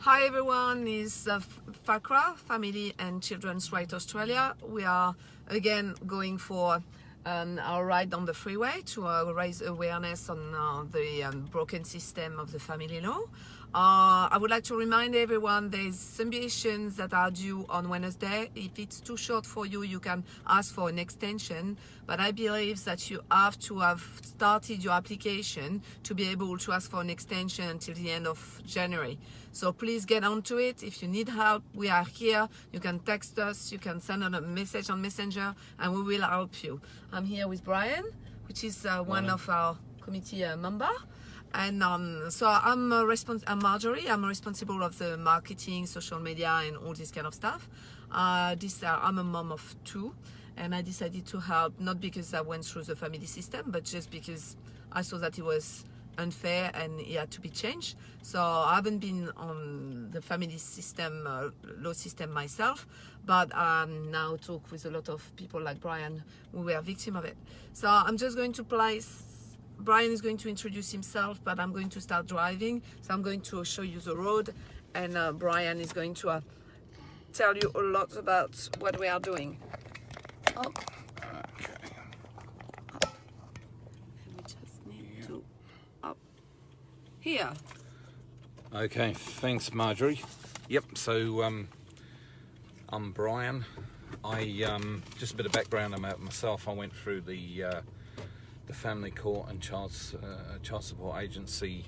Hi everyone, it's FACRA, Family and Children's Rights Australia. We are again going for our ride on the freeway to raise awareness on the broken system of the family law. I would like to remind everyone there's submissions that are due on Wednesday. If it's too short for you, you can ask for an extension, but I believe that you have to have started your application to be able to ask for an extension until the end of January. So please get onto it. If you need help, we are here. You can text us, you can send a message on Messenger, and we will help you. I'm here with Brian, which is one of our committee member. And so I'm Marjorie. I'm responsible of the marketing, social media, and all this kind of stuff. I'm a mom of two, and I decided to help not because I went through the family system, but just because I saw that it was unfair and it had to be changed. So I haven't been on the family system, law system myself, but now talk with a lot of people like Brian who were victim of it. So I'm just going to place. Brian is going to introduce himself, but I'm going to start driving. So I'm going to show you the road, and Brian is going to tell you a lot about what we are doing. Oh. Okay. And we just need to up here. Okay, thanks Marjorie. Yep, so I'm Brian. Just a bit of background about myself. I went through the Family Court and Child Support Agency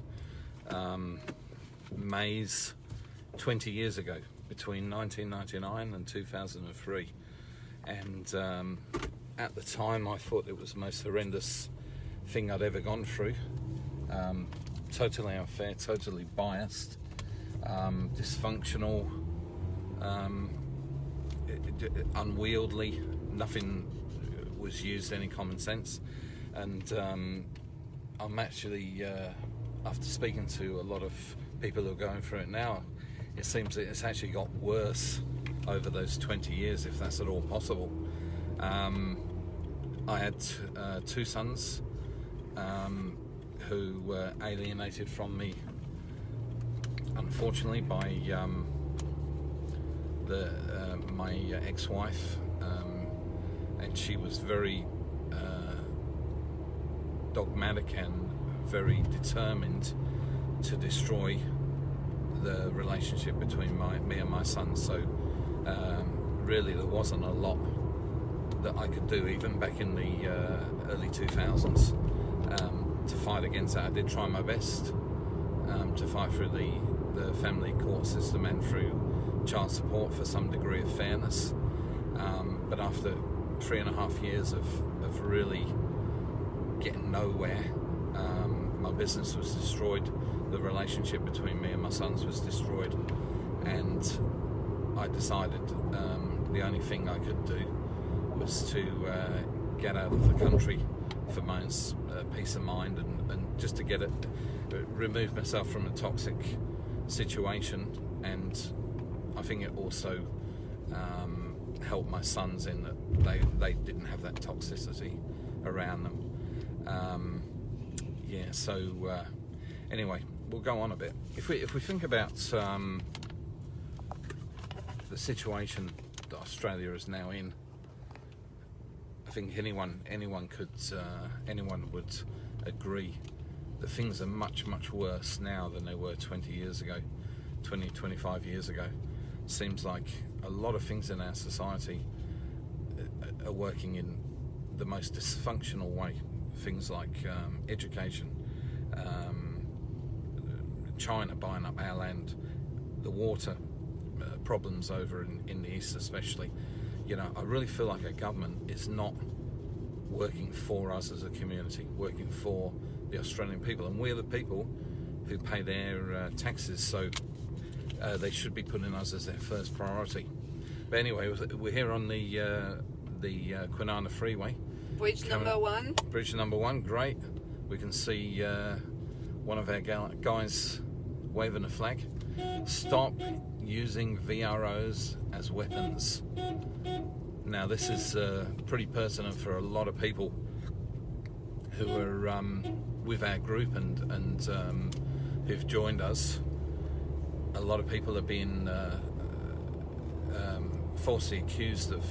maze 20 years ago, between 1999 and 2003. And at the time I thought it was the most horrendous thing I'd ever gone through. Totally unfair, totally biased, dysfunctional, unwieldy. Nothing was used any common sense. And I'm actually, after speaking to a lot of people who are going through it now, it seems that it's actually got worse over those 20 years, if that's at all possible. I had two sons who were alienated from me, unfortunately, by my ex-wife, and she was very dogmatic and very determined to destroy the relationship between me and my son. So really there wasn't a lot that I could do, even back in the early 2000s, to fight against that. I did try my best to fight through the family court system and through child support for some degree of fairness, but after 3.5 years of really getting nowhere, my business was destroyed, the relationship between me and my sons was destroyed, and I decided the only thing I could do was to get out of the country for my own peace of mind, and just to remove myself from a toxic situation. And I think it also helped my sons in that they didn't have that toxicity around them. Anyway, we'll go on a bit. If we think about the situation that Australia is now in, I think anyone would agree that things are much worse now than they were 20 years ago, 25 years ago. Seems like a lot of things in our society are working in the most dysfunctional way. Things like education, China buying up our land, the water problems over in the east especially. You know, I really feel like our government is not working for us as a community, working for the Australian people, and we're the people who pay their taxes, so they should be putting us as their first priority. But anyway, we're here on the Kwinana Freeway. Bridge number one, great. We can see one of our guys waving a flag. Stop using VROs as weapons. Now this is pretty pertinent for a lot of people who are with our group and who've joined us. a lot of people are being falsely accused of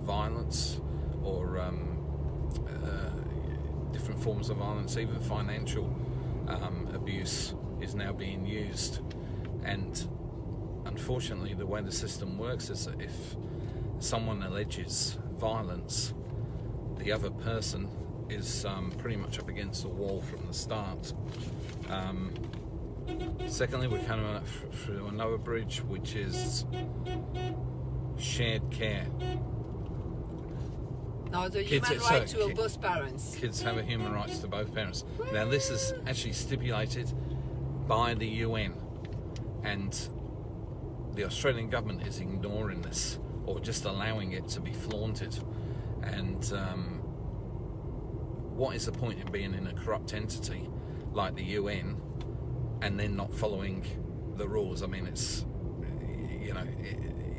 violence or different forms of violence. Even financial abuse is now being used, and unfortunately the way the system works is that if someone alleges violence, the other person is pretty much up against the wall from the start. Secondly, we're coming up through another bridge, which is shared care. Now, the human right to both parents. Kids have a human rights to both parents. Now, this is actually stipulated by the UN, and the Australian government is ignoring this or just allowing it to be flaunted. And what is the point in being in a corrupt entity like the UN and then not following the rules? I mean, it's, you know,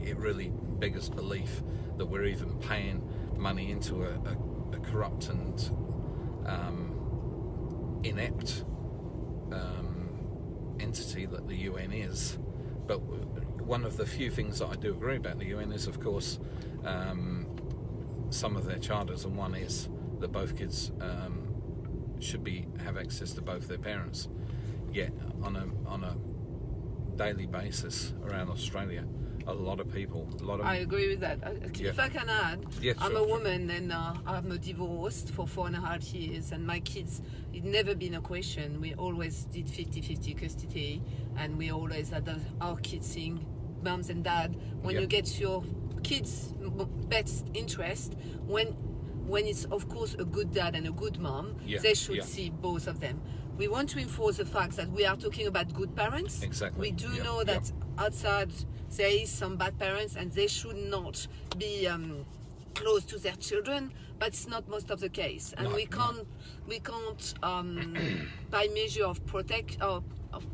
it really beggars belief that we're even paying money into a corrupt and inept entity that the UN is. But one of the few things that I do agree about the UN is, of course, some of their charters, and one is that both kids should have access to both their parents. Yet on a daily basis around Australia, a lot of people, I agree with that. If I can add, I'm a woman and I'm divorced for 4.5 years, and my kids, it never been a question. We always did 50-50 custody, and we always had our kids seeing mums and dad. When you get your kids' best interest, when it's of course a good dad and a good mom, they should see both of them. We want to enforce the fact that we are talking about good parents. Exactly. We do know that outside there is some bad parents, and they should not be close to their children, but it's not most of the case. And we can't by measure of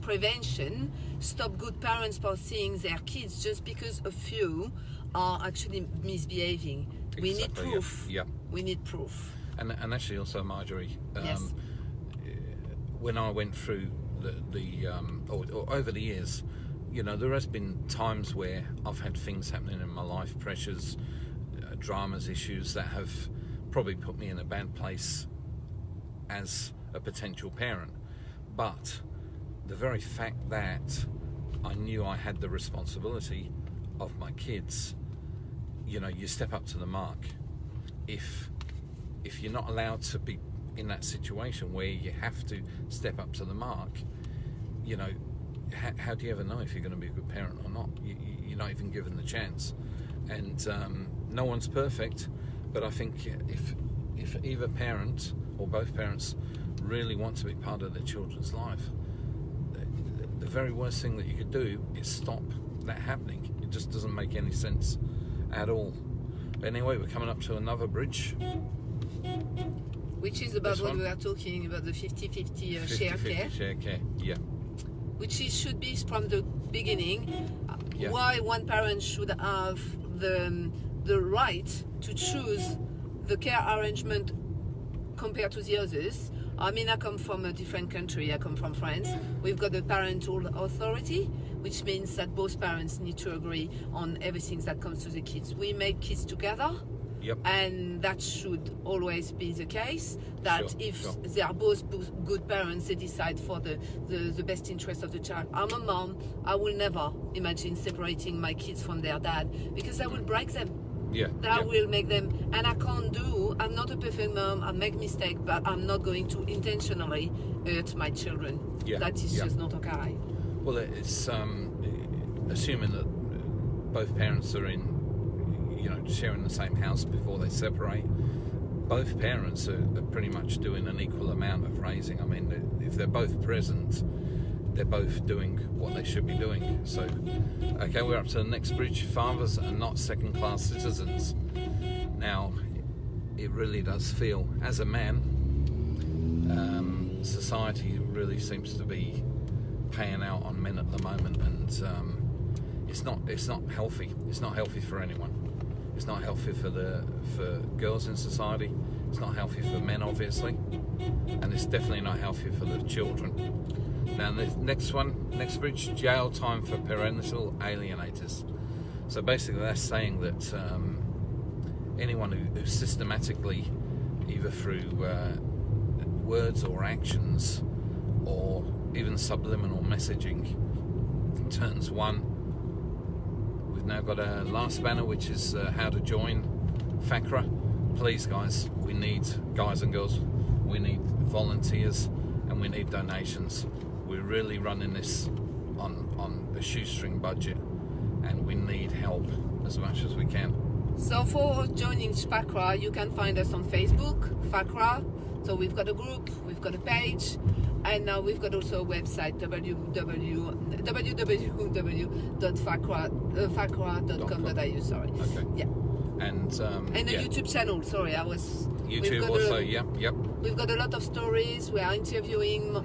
prevention stop good parents from seeing their kids just because a few are actually misbehaving. Exactly, we need proof. We need proof. And actually also, Marjorie, yes. When I went through or over the years, you know, there has been times where I've had things happening in my life, pressures, dramas, issues that have probably put me in a bad place as a potential parent. But the very fact that I knew I had the responsibility of my kids, you know, you step up to the mark. If you're not allowed to be in that situation where you have to step up to the mark, you know, how do you ever know if you're going to be a good parent or not? You're not even given the chance. And no one's perfect, but I think if either parent or both parents really want to be part of their children's life, the very worst thing that you could do is stop that happening. It just doesn't make any sense at all. But anyway, we're coming up to another bridge. Which is about what we are talking about, the 50-50 share care. Yeah. Which should be from the beginning. Why one parent should have the right to choose the care arrangement compared to the others. I mean, I come from a different country. I come from France. We've got the parental authority, which means that both parents need to agree on everything that comes to the kids. We make kids together. And that should always be the case, that if they are both good parents, they decide for the best interest of the child. I'm a mom. I will never imagine separating my kids from their dad, because I will break them. That will make them, and I'm not a perfect mom. I make mistakes, but I'm not going to intentionally hurt my children. That is just not okay. Well, it's assuming that both parents are in, you know, sharing the same house before they separate. Both parents are pretty much doing an equal amount of raising. I mean, if they're both present, they're both doing what they should be doing. So, okay, we're up to the next bridge. Fathers are not second-class citizens. Now, it really does feel, as a man, society really seems to be paying out on men at the moment, and it's not healthy. It's not healthy for anyone. It's not healthy for girls in society. It's not healthy for men, obviously, and it's definitely not healthy for the children. Now the next bridge, jail time for parental alienators. So basically that's saying that anyone who systematically, either through words or actions or even subliminal messaging, turns one. We've now got a last banner, which is how to join FACRA. Please guys, we need guys and girls, we need volunteers and we need donations. We're really running this on a shoestring budget and we need help as much as we can. So for joining FACRA, you can find us on Facebook, FACRA. So we've got a group, we've got a page, and now we've got also a website, www.facra.com.au. Sorry. Okay. Yeah. And a YouTube channel. Sorry, YouTube also. Yep. We've got a lot of stories. We are interviewing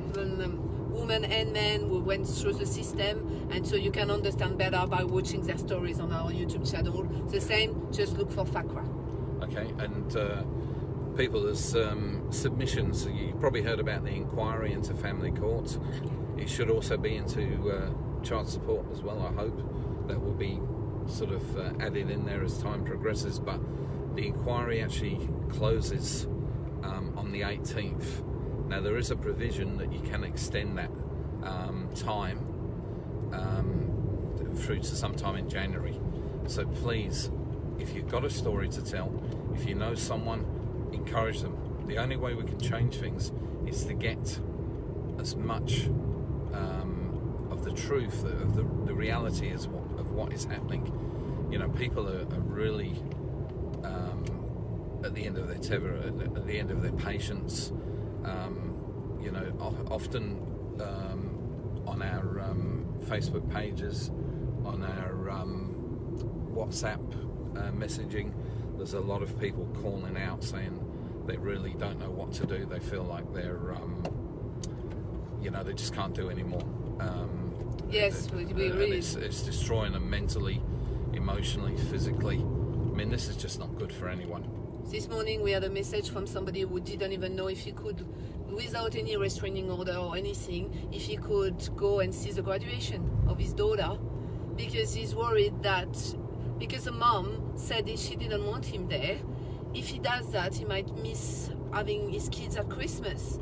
women and men who went through the system, and so you can understand better by watching their stories on our YouTube channel. The same, just look for FACRA. Okay, and people, there's submissions. You probably heard about the inquiry into family court. It should also be into child support as well, I hope. That will be sort of added in there as time progresses, but the inquiry actually closes on the 18th. Now there is a provision that you can extend that time through to sometime in January. So please, if you've got a story to tell, if you know someone, encourage them. The only way we can change things is to get as much of the truth, of the reality of what is happening. You know, people are really at the end of their tether, at the end of their patience. You know, often on our Facebook pages, on our WhatsApp messaging, there's a lot of people calling out saying they really don't know what to do. They feel like they're, you know, they just can't do anymore. Yes, we really. It's destroying them mentally, emotionally, physically. I mean, this is just not good for anyone. This morning we had a message from somebody who didn't even know if he could, without any restraining order or anything, if he could go and see the graduation of his daughter, because he's worried that, because the mom said that she didn't want him there, if he does that, he might miss having his kids at Christmas.